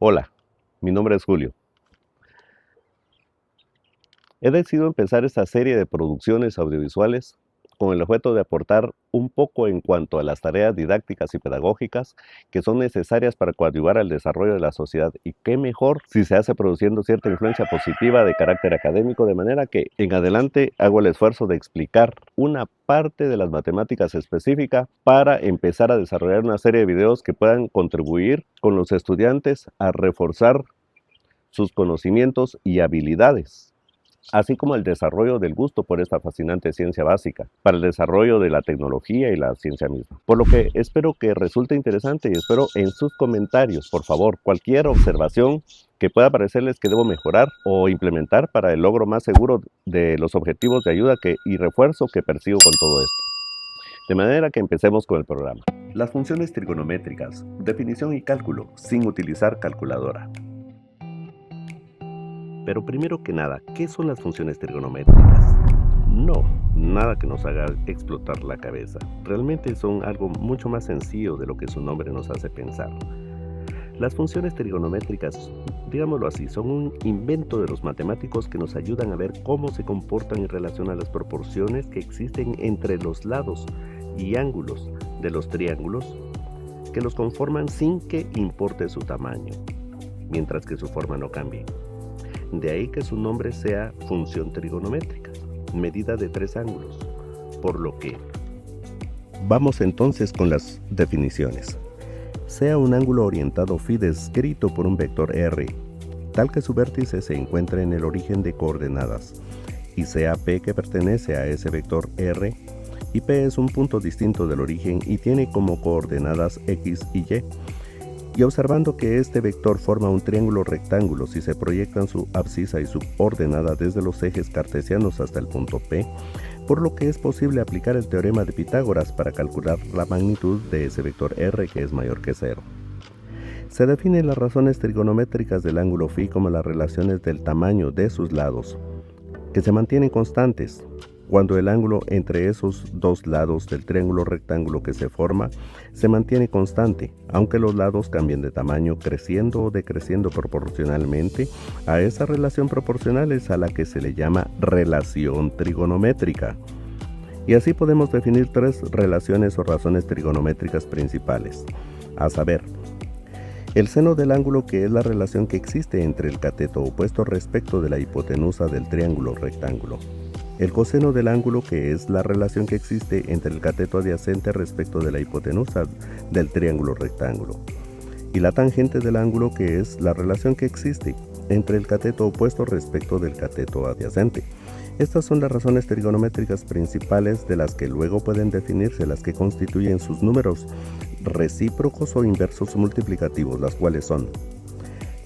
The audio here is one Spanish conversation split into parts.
Hola, mi nombre es Julio. He decidido empezar esta serie de producciones audiovisuales con el objeto de aportar un poco en cuanto a las tareas didácticas y pedagógicas que son necesarias para coadyuvar al desarrollo de la sociedad, y qué mejor si se hace produciendo cierta influencia positiva de carácter académico, de manera que en adelante hago el esfuerzo de explicar una parte de las matemáticas específica para empezar a desarrollar una serie de videos que puedan contribuir con los estudiantes a reforzar sus conocimientos y habilidades, así como el desarrollo del gusto por esta fascinante ciencia básica, para el desarrollo de la tecnología y la ciencia misma. Por lo que espero que resulte interesante y espero en sus comentarios, por favor, cualquier observación que pueda parecerles que debo mejorar o implementar para el logro más seguro de los objetivos de ayuda y refuerzo que persigo con todo esto. De manera que empecemos con el programa. Las funciones trigonométricas, definición y cálculo sin utilizar calculadora. Pero primero que nada, ¿qué son las funciones trigonométricas? No, nada que nos haga explotar la cabeza. Realmente son algo mucho más sencillo de lo que su nombre nos hace pensar. Las funciones trigonométricas, digámoslo así, son un invento de los matemáticos que nos ayudan a ver cómo se comportan en relación a las proporciones que existen entre los lados y ángulos de los triángulos que los conforman sin que importe su tamaño, mientras que su forma no cambie. De ahí que su nombre sea función trigonométrica, medida de tres ángulos, por lo que vamos entonces con las definiciones. Sea un ángulo orientado phi descrito por un vector r, tal que su vértice se encuentre en el origen de coordenadas, y sea P que pertenece a ese vector r, y P es un punto distinto del origen y tiene como coordenadas x y y. Y observando que este vector forma un triángulo rectángulo si se proyectan su abscisa y su ordenada desde los ejes cartesianos hasta el punto P, por lo que es posible aplicar el teorema de Pitágoras para calcular la magnitud de ese vector r, que es mayor que 0. Se definen las razones trigonométricas del ángulo phi como las relaciones del tamaño de sus lados, que se mantienen constantes cuando el ángulo entre esos dos lados del triángulo rectángulo que se forma se mantiene constante, aunque los lados cambien de tamaño, creciendo o decreciendo proporcionalmente a esa relación proporcional es a la que se le llama relación trigonométrica. Y así podemos definir tres relaciones o razones trigonométricas principales, a saber, el seno del ángulo, que es la relación que existe entre el cateto opuesto respecto de la hipotenusa del triángulo rectángulo. El coseno del ángulo, que es la relación que existe entre el cateto adyacente respecto de la hipotenusa del triángulo rectángulo. Y la tangente del ángulo, que es la relación que existe entre el cateto opuesto respecto del cateto adyacente. Estas son las razones trigonométricas principales, de las que luego pueden definirse las que constituyen sus números recíprocos o inversos multiplicativos, las cuales son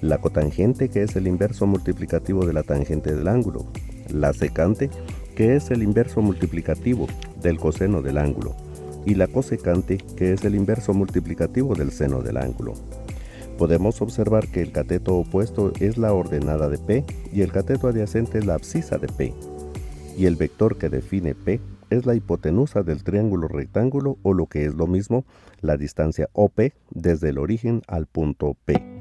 la cotangente, que es el inverso multiplicativo de la tangente del ángulo, la secante, que es el inverso multiplicativo del coseno del ángulo, y la cosecante, que es el inverso multiplicativo del seno del ángulo. Podemos observar que el cateto opuesto es la ordenada de P y el cateto adyacente es la abscisa de P, y el vector que define P es la hipotenusa del triángulo rectángulo, o lo que es lo mismo, la distancia OP desde el origen al punto P.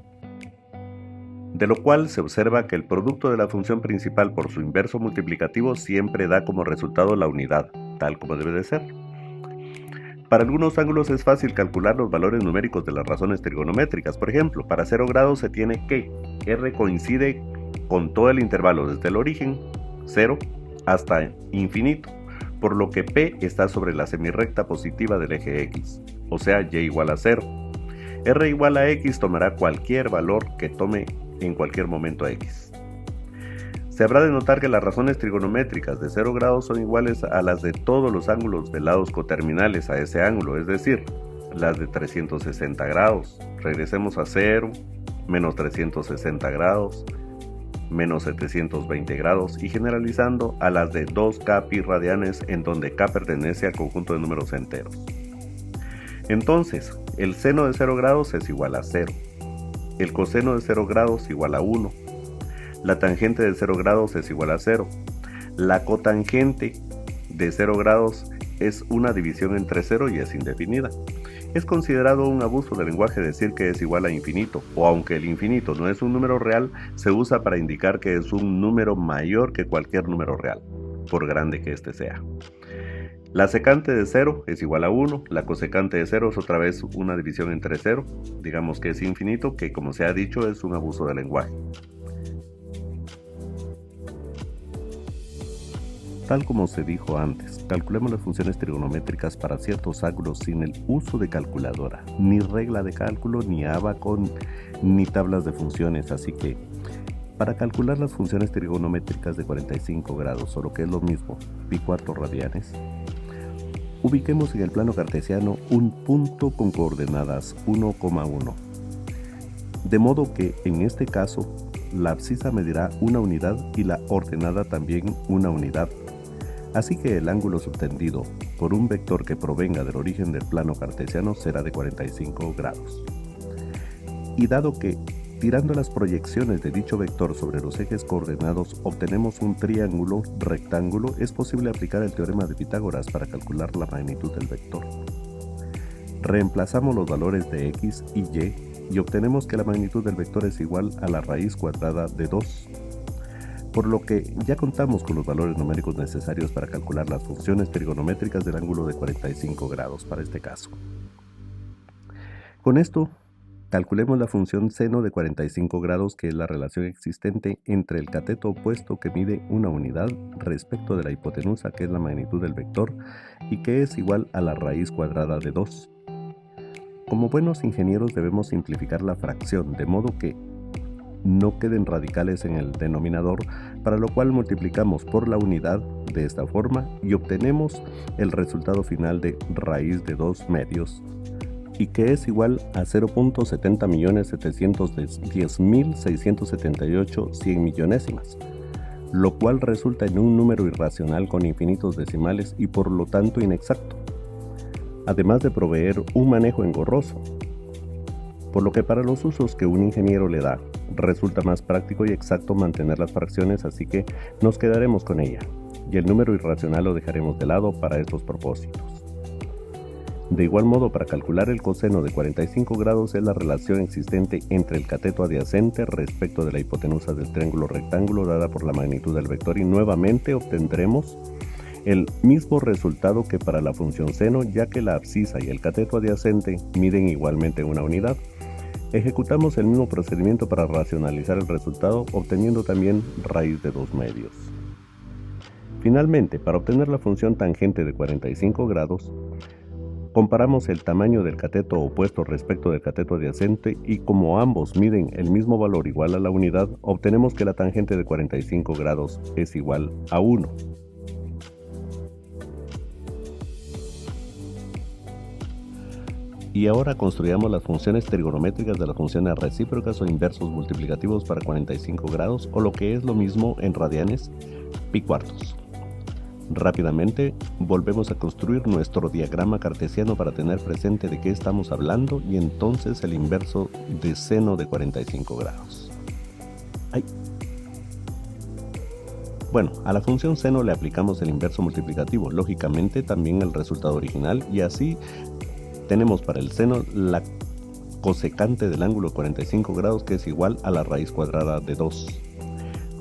De lo cual se observa que el producto de la función principal por su inverso multiplicativo siempre da como resultado la unidad, tal como debe de ser. Para algunos ángulos es fácil calcular los valores numéricos de las razones trigonométricas. Por ejemplo, para 0 grados se tiene que r coincide con todo el intervalo desde el origen, 0, hasta infinito, por lo que P está sobre la semirrecta positiva del eje X, o sea, y igual a 0. R igual a X tomará cualquier valor que tome en cualquier momento a X. Se habrá de notar que las razones trigonométricas de 0 grados son iguales a las de todos los ángulos de lados coterminales a ese ángulo, es decir, las de 360 grados. Regresemos a 0, menos 360 grados, menos 720 grados, y generalizando a las de 2k pi radianes, en donde k pertenece al conjunto de números enteros. Entonces, el seno de 0 grados es igual a 0. El coseno de 0 grados igual a 1. La tangente de 0 grados es igual a 0. La cotangente de 0 grados es una división entre 0 y es indefinida. Es considerado un abuso del lenguaje decir que es igual a infinito, o aunque el infinito no es un número real, se usa para indicar que es un número mayor que cualquier número real, por grande que éste sea. La secante de 0 es igual a 1, la cosecante de 0 es otra vez una división entre 0, digamos que es infinito, que como se ha dicho es un abuso del lenguaje. Tal como se dijo antes, calculemos las funciones trigonométricas para ciertos ángulos sin el uso de calculadora, ni regla de cálculo, ni ábaco, ni tablas de funciones, así que para calcular las funciones trigonométricas de 45 grados, o lo que es lo mismo, pi cuartos radianes, ubiquemos en el plano cartesiano un punto con coordenadas 1,1. De modo que, en este caso, la abscisa medirá una unidad y la ordenada también una unidad. Así que el ángulo subtendido por un vector que provenga del origen del plano cartesiano será de 45 grados. Y dado que, tirando las proyecciones de dicho vector sobre los ejes coordenados, obtenemos un triángulo rectángulo, es posible aplicar el teorema de Pitágoras para calcular la magnitud del vector. Reemplazamos los valores de x y y obtenemos que la magnitud del vector es igual a la raíz cuadrada de 2. Por lo que ya contamos con los valores numéricos necesarios para calcular las funciones trigonométricas del ángulo de 45 grados para este caso. Con esto, calculemos la función seno de 45 grados, que es la relación existente entre el cateto opuesto, que mide una unidad, respecto de la hipotenusa, que es la magnitud del vector, y que es igual a la raíz cuadrada de 2. Como buenos ingenieros debemos simplificar la fracción, de modo que no queden radicales en el denominador, para lo cual multiplicamos por la unidad de esta forma y obtenemos el resultado final de raíz de 2 medios, y que es igual a 0.70.710.678 100 millonésimas, lo cual resulta en un número irracional con infinitos decimales y por lo tanto inexacto, además de proveer un manejo engorroso, por lo que para los usos que un ingeniero le da, resulta más práctico y exacto mantener las fracciones, así que nos quedaremos con ella, y el número irracional lo dejaremos de lado para estos propósitos. De igual modo, para calcular el coseno de 45 grados es la relación existente entre el cateto adyacente respecto de la hipotenusa del triángulo rectángulo dada por la magnitud del vector, y nuevamente obtendremos el mismo resultado que para la función seno, ya que la abscisa y el cateto adyacente miden igualmente una unidad. Ejecutamos el mismo procedimiento para racionalizar el resultado, obteniendo también raíz de 2 medios. Finalmente, para obtener la función tangente de 45 grados, comparamos el tamaño del cateto opuesto respecto del cateto adyacente, y como ambos miden el mismo valor igual a la unidad, obtenemos que la tangente de 45 grados es igual a 1. Y ahora construyamos las funciones trigonométricas de las funciones recíprocas o inversos multiplicativos para 45 grados, o lo que es lo mismo en radianes, pi cuartos. Rápidamente volvemos a construir nuestro diagrama cartesiano para tener presente de qué estamos hablando, y entonces el inverso de seno de 45 grados. Bueno, a la función seno le aplicamos el inverso multiplicativo, lógicamente también el resultado original, y así tenemos para el seno la cosecante del ángulo de 45 grados, que es igual a la raíz cuadrada de 2.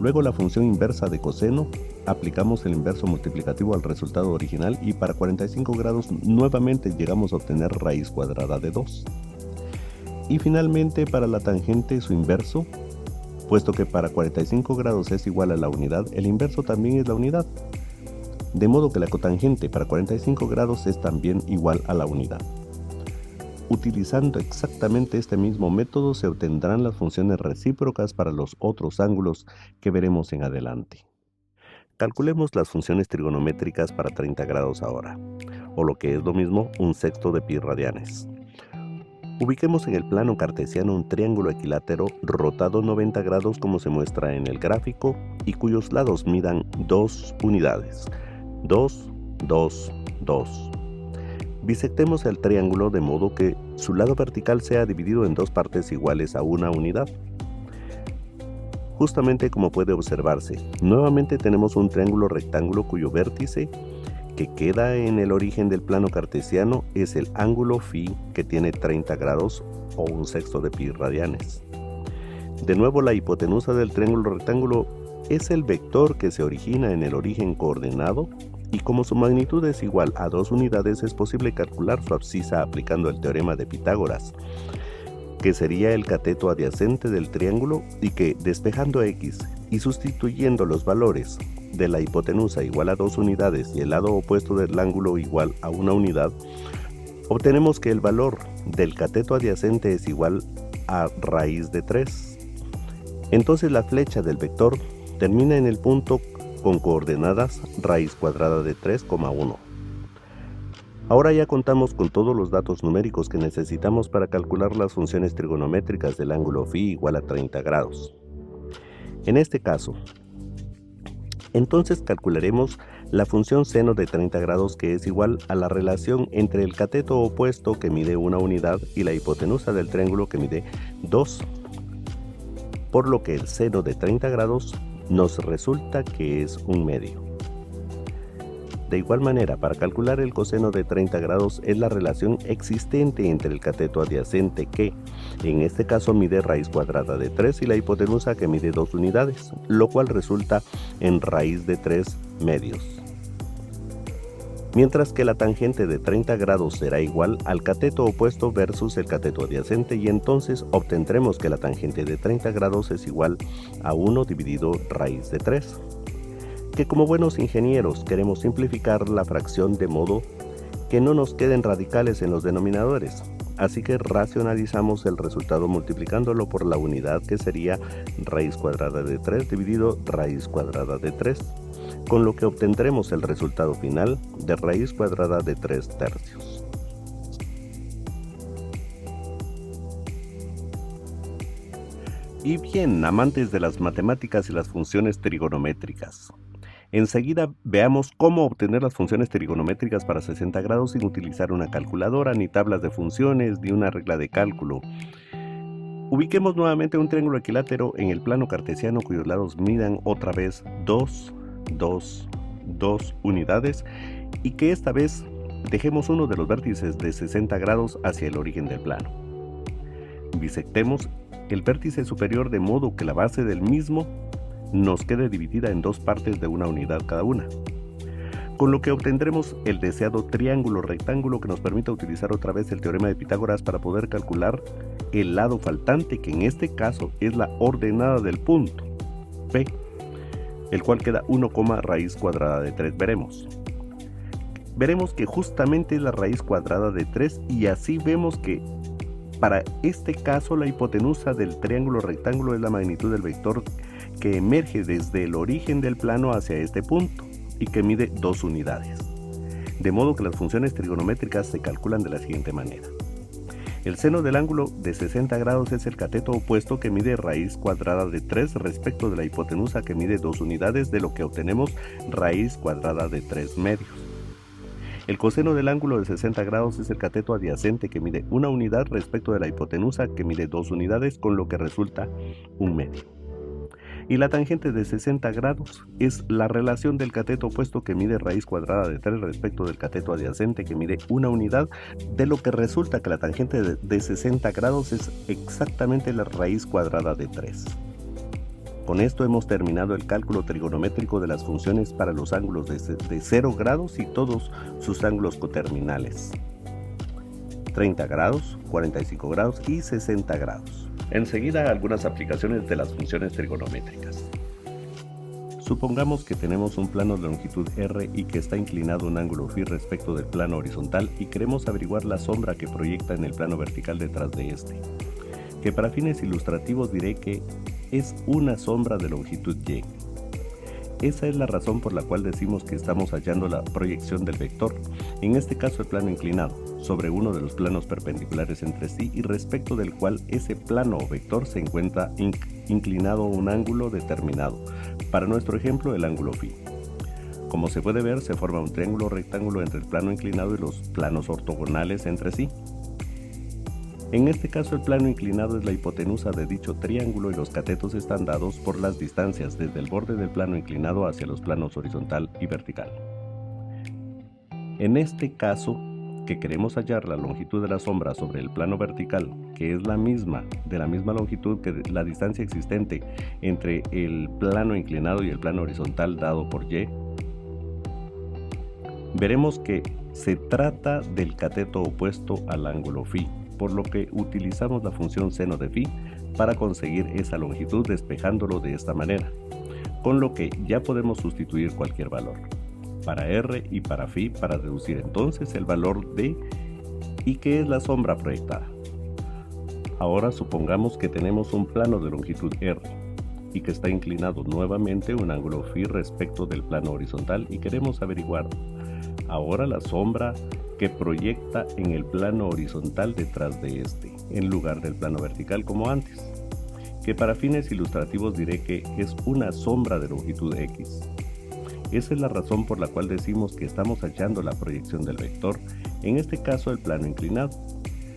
Luego la función inversa de coseno, aplicamos el inverso multiplicativo al resultado original, y para 45 grados nuevamente llegamos a obtener raíz cuadrada de 2. Y finalmente para la tangente su inverso, puesto que para 45 grados es igual a la unidad, el inverso también es la unidad. De modo que la cotangente para 45 grados es también igual a la unidad. Utilizando exactamente este mismo método se obtendrán las funciones recíprocas para los otros ángulos que veremos en adelante. Calculemos las funciones trigonométricas para 30 grados ahora, o lo que es lo mismo, un sexto de pi radianes. Ubiquemos en el plano cartesiano un triángulo equilátero rotado 90 grados como se muestra en el gráfico, y cuyos lados midan 2 unidades, 2, 2, 2. Bisectemos el triángulo de modo que su lado vertical sea dividido en 2 partes iguales a una unidad. Justamente como puede observarse, nuevamente tenemos un triángulo rectángulo cuyo vértice que queda en el origen del plano cartesiano es el ángulo φ, que tiene 30 grados o 1/6 de pi radianes. De nuevo, la hipotenusa del triángulo rectángulo es el vector que se origina en el origen coordenado, y como su magnitud es igual a 2 unidades, es posible calcular su abscisa aplicando el teorema de Pitágoras, que sería el cateto adyacente del triángulo, y que, despejando x y sustituyendo los valores de la hipotenusa igual a 2 unidades y el lado opuesto del ángulo igual a 1 unidad, obtenemos que el valor del cateto adyacente es igual a raíz de 3. Entonces la flecha del vector termina en el punto con coordenadas raíz cuadrada de 3,1. Ahora ya contamos con todos los datos numéricos que necesitamos para calcular las funciones trigonométricas del ángulo φ igual a 30 grados. En este caso, entonces calcularemos la función seno de 30 grados, que es igual a la relación entre el cateto opuesto, que mide 1 unidad, y la hipotenusa del triángulo, que mide 2. Por lo que el seno de 30 grados nos resulta que es 1/2. De igual manera, para calcular el coseno de 30 grados es la relación existente entre el cateto adyacente, que en este caso mide raíz cuadrada de 3, y la hipotenusa, que mide 2 unidades, lo cual resulta en raíz de 3/2. Mientras que la tangente de 30 grados será igual al cateto opuesto versus el cateto adyacente, y entonces obtendremos que la tangente de 30 grados es igual a 1 dividido raíz de 3. Que como buenos ingenieros queremos simplificar la fracción de modo que no nos queden radicales en los denominadores, así que racionalizamos el resultado multiplicándolo por la unidad, que sería raíz cuadrada de 3 dividido raíz cuadrada de 3, con lo que obtendremos el resultado final de raíz cuadrada de 3/3. Y bien, amantes de las matemáticas y las funciones trigonométricas, enseguida veamos cómo obtener las funciones trigonométricas para 60 grados sin utilizar una calculadora, ni tablas de funciones, ni una regla de cálculo. Ubiquemos nuevamente un triángulo equilátero en el plano cartesiano cuyos lados midan otra vez 2 unidades, y que esta vez dejemos uno de los vértices de 60 grados hacia el origen del plano. Bisectemos el vértice superior de modo que la base del mismo nos quede dividida en 2 partes de 1 unidad cada una, con lo que obtendremos el deseado triángulo rectángulo, que nos permita utilizar otra vez el teorema de Pitágoras para poder calcular el lado faltante, que en este caso es la ordenada del punto P, el cual queda 1, raíz cuadrada de 3. Veremos que justamente es la raíz cuadrada de 3, y así vemos que para este caso la hipotenusa del triángulo rectángulo es la magnitud del vector que emerge desde el origen del plano hacia este punto, y que mide 2 unidades. De modo que las funciones trigonométricas se calculan de la siguiente manera. El seno del ángulo de 60 grados es el cateto opuesto, que mide raíz cuadrada de 3 respecto de la hipotenusa, que mide 2 unidades, de lo que obtenemos raíz cuadrada de 3/2. El coseno del ángulo de 60 grados es el cateto adyacente, que mide 1 unidad respecto de la hipotenusa, que mide 2 unidades, con lo que resulta 1/2. Y la tangente de 60 grados es la relación del cateto opuesto, que mide raíz cuadrada de 3 respecto del cateto adyacente, que mide 1 unidad, de lo que resulta que la tangente de 60 grados es exactamente la raíz cuadrada de 3. Con esto hemos terminado el cálculo trigonométrico de las funciones para los ángulos de 0 grados y todos sus ángulos coterminales: 30 grados, 45 grados y 60 grados. Enseguida, algunas aplicaciones de las funciones trigonométricas. Supongamos que tenemos un plano de longitud r y que está inclinado un ángulo φ respecto del plano horizontal, y queremos averiguar la sombra que proyecta en el plano vertical detrás de este, que para fines ilustrativos diré que es una sombra de longitud y. Esa es la razón por la cual decimos que estamos hallando la proyección del vector, en este caso el plano inclinado, sobre uno de los planos perpendiculares entre sí, y respecto del cual ese plano o vector se encuentra inclinado a un ángulo determinado, para nuestro ejemplo el ángulo φ. Como se puede ver, se forma un triángulo rectángulo entre el plano inclinado y los planos ortogonales entre sí. En este caso el plano inclinado es la hipotenusa de dicho triángulo, y los catetos están dados por las distancias desde el borde del plano inclinado hacia los planos horizontal y vertical. En este caso, que queremos hallar la longitud de la sombra sobre el plano vertical, que es la misma longitud que la distancia existente entre el plano inclinado y el plano horizontal dado por y, veremos que se trata del cateto opuesto al ángulo φ, por lo que utilizamos la función seno de φ para conseguir esa longitud despejándolo de esta manera, con lo que ya podemos sustituir cualquier valor para r y para φ para deducir entonces el valor de y que es la sombra proyectada. Ahora supongamos que tenemos un plano de longitud r y que está inclinado nuevamente un ángulo φ respecto del plano horizontal y queremos averiguar ahora la sombra que proyecta en el plano horizontal detrás de este, en lugar del plano vertical como antes, que para fines ilustrativos diré que es una sombra de longitud x. Esa es la razón por la cual decimos que estamos hallando la proyección del vector, en este caso el plano inclinado,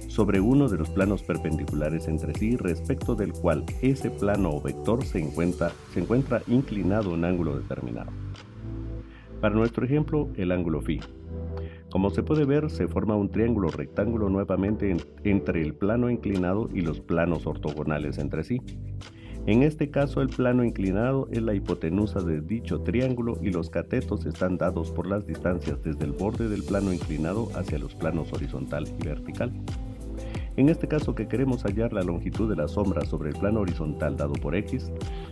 sobre uno de los planos perpendiculares entre sí respecto del cual ese plano o vector se encuentra inclinado a un ángulo determinado. Para nuestro ejemplo, el ángulo φ. Como se puede ver, se forma un triángulo rectángulo nuevamente entre el plano inclinado y los planos ortogonales entre sí. En este caso, el plano inclinado es la hipotenusa de dicho triángulo y los catetos están dados por las distancias desde el borde del plano inclinado hacia los planos horizontal y vertical. En este caso que queremos hallar la longitud de la sombra sobre el plano horizontal dado por x,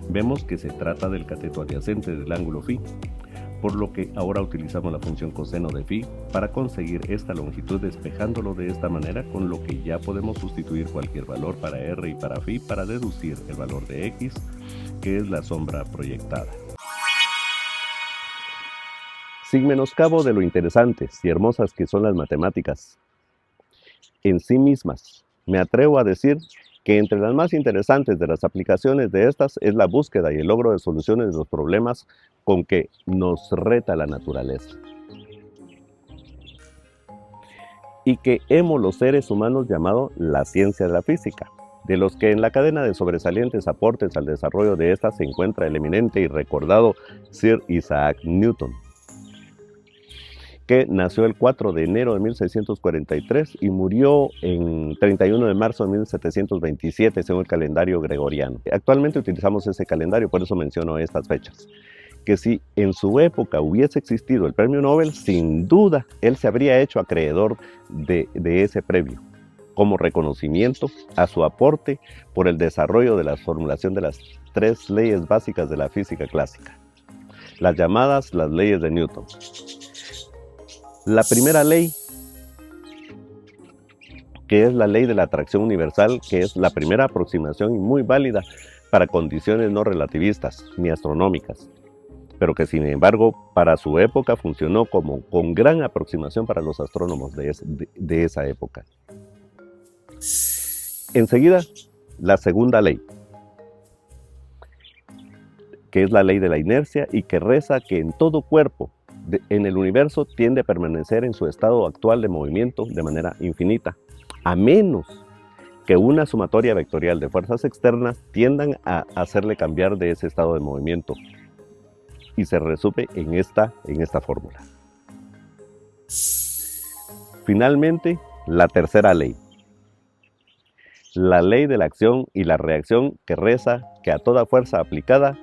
vemos que se trata del cateto adyacente del ángulo φ, por lo que ahora utilizamos la función coseno de φ para conseguir esta longitud despejándolo de esta manera, con lo que ya podemos sustituir cualquier valor para r y para φ para deducir el valor de x, que es la sombra proyectada. Sin menoscabo de lo interesantes y hermosas que son las matemáticas en sí mismas, me atrevo a decir que entre las más interesantes de las aplicaciones de estas es la búsqueda y el logro de soluciones de los problemas con que nos reta la naturaleza, y que hemos los seres humanos llamado la ciencia de la física, de los que en la cadena de sobresalientes aportes al desarrollo de esta se encuentra el eminente y recordado Sir Isaac Newton, que nació el 4 de enero de 1643 y murió en 31 de marzo de 1727 según el calendario gregoriano. Actualmente utilizamos ese calendario, por eso menciono estas fechas. Que si en su época hubiese existido el premio Nobel, sin duda él se habría hecho acreedor de ese premio, como reconocimiento a su aporte por el desarrollo de la formulación de las 3 leyes básicas de la física clásica, las llamadas las leyes de Newton. La primera ley, que es la ley de la atracción universal, que es la primera aproximación y muy válida para condiciones no relativistas ni astronómicas, pero que sin embargo para su época funcionó con gran aproximación para los astrónomos de esa época. Enseguida, la segunda ley, que es la ley de la inercia y que reza que en todo cuerpo en el universo tiende a permanecer en su estado actual de movimiento de manera infinita, a menos que una sumatoria vectorial de fuerzas externas tiendan a hacerle cambiar de ese estado de movimiento, y se resume en esta fórmula. Finalmente, la tercera ley, la ley de la acción y la reacción, que reza que a toda fuerza aplicada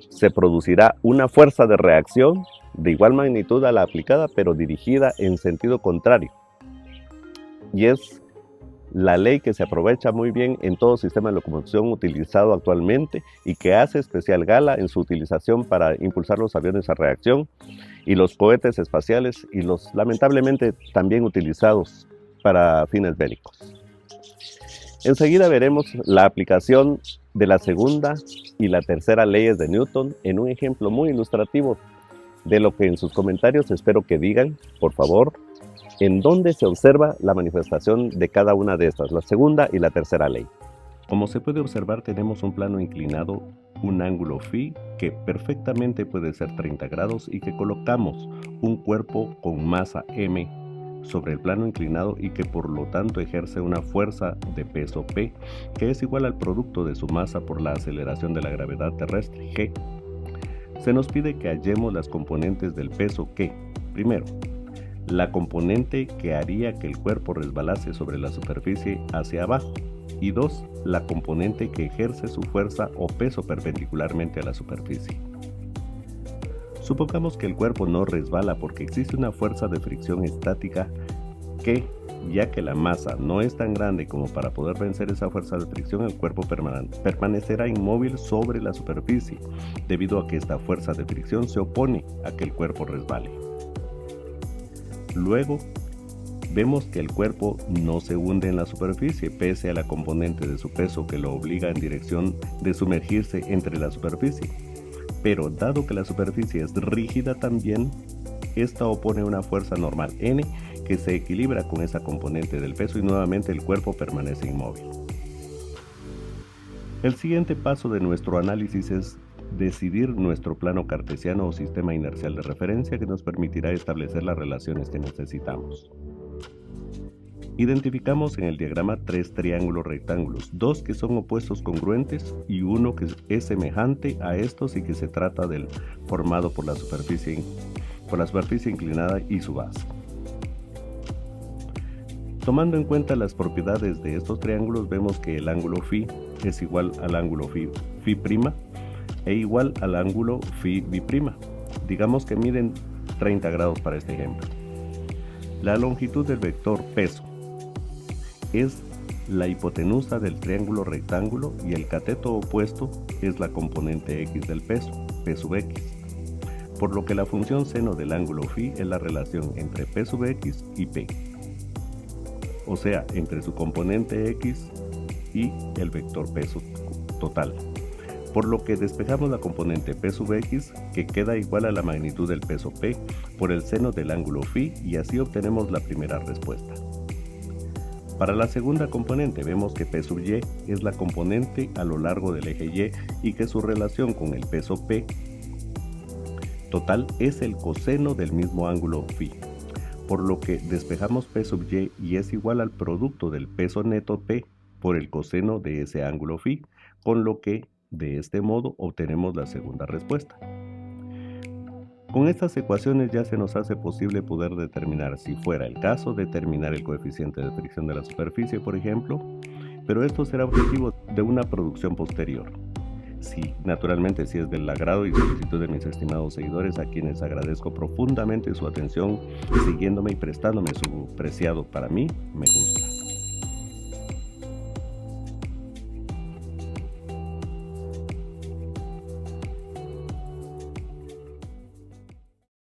se producirá una fuerza de reacción de igual magnitud a la aplicada, pero dirigida en sentido contrario. Y es la ley que se aprovecha muy bien en todo sistema de locomoción utilizado actualmente y que hace especial gala en su utilización para impulsar los aviones a reacción y los cohetes espaciales y los lamentablemente también utilizados para fines bélicos. Enseguida veremos la aplicación de la segunda y la tercera leyes de Newton en un ejemplo muy ilustrativo de lo que en sus comentarios espero que digan, por favor, en dónde se observa la manifestación de cada una de estas, la segunda y la tercera ley. Como se puede observar, tenemos un plano inclinado, un ángulo φ que perfectamente puede ser 30 grados y que colocamos un cuerpo con masa m sobre el plano inclinado y que por lo tanto ejerce una fuerza de peso P, que es igual al producto de su masa por la aceleración de la gravedad terrestre, G. Se nos pide que hallemos las componentes del peso que, primero, la componente que haría que el cuerpo resbalase sobre la superficie hacia abajo. Y 2. La componente que ejerce su fuerza o peso perpendicularmente a la superficie. Supongamos que el cuerpo no resbala porque existe una fuerza de fricción estática que, ya que la masa no es tan grande como para poder vencer esa fuerza de fricción, el cuerpo permanecerá inmóvil sobre la superficie, debido a que esta fuerza de fricción se opone a que el cuerpo resbale. Luego, vemos que el cuerpo no se hunde en la superficie, pese a la componente de su peso que lo obliga en dirección de sumergirse entre la superficie. Pero dado que la superficie es rígida también, esta opone una fuerza normal N que se equilibra con esa componente del peso y nuevamente el cuerpo permanece inmóvil. El siguiente paso de nuestro análisis es decidir nuestro plano cartesiano o sistema inercial de referencia que nos permitirá establecer las relaciones que necesitamos. Identificamos en el diagrama 3 triángulos rectángulos, 2 que son opuestos congruentes y uno que es semejante a estos y que se trata del formado por la superficie inclinada y su base. Tomando en cuenta las propiedades de estos triángulos, vemos que el ángulo φ es igual al ángulo φ' e igual al ángulo φb'. Digamos que miden 30 grados para este ejemplo. La longitud del vector peso es la hipotenusa del triángulo rectángulo y el cateto opuesto es la componente x del peso, p sub x. Por lo que la función seno del ángulo φ es la relación entre p sub x y p. O sea, entre su componente x y el vector peso total. Por lo que despejamos la componente p sub x, que queda igual a la magnitud del peso p por el seno del ángulo φ, y así obtenemos la primera respuesta. Para la segunda componente vemos que p sub y es la componente a lo largo del eje y que su relación con el peso p total es el coseno del mismo ángulo φ. Por lo que despejamos p sub y es igual al producto del peso neto p por el coseno de ese ángulo φ, con lo que de este modo obtenemos la segunda respuesta. Con estas ecuaciones ya se nos hace posible poder determinar, si fuera el caso, determinar el coeficiente de fricción de la superficie, por ejemplo, pero esto será objetivo de una producción posterior. Naturalmente, si es del agrado y solicitud de mis estimados seguidores, a quienes agradezco profundamente su atención, siguiéndome y prestándome su preciado, para mí, me gusta.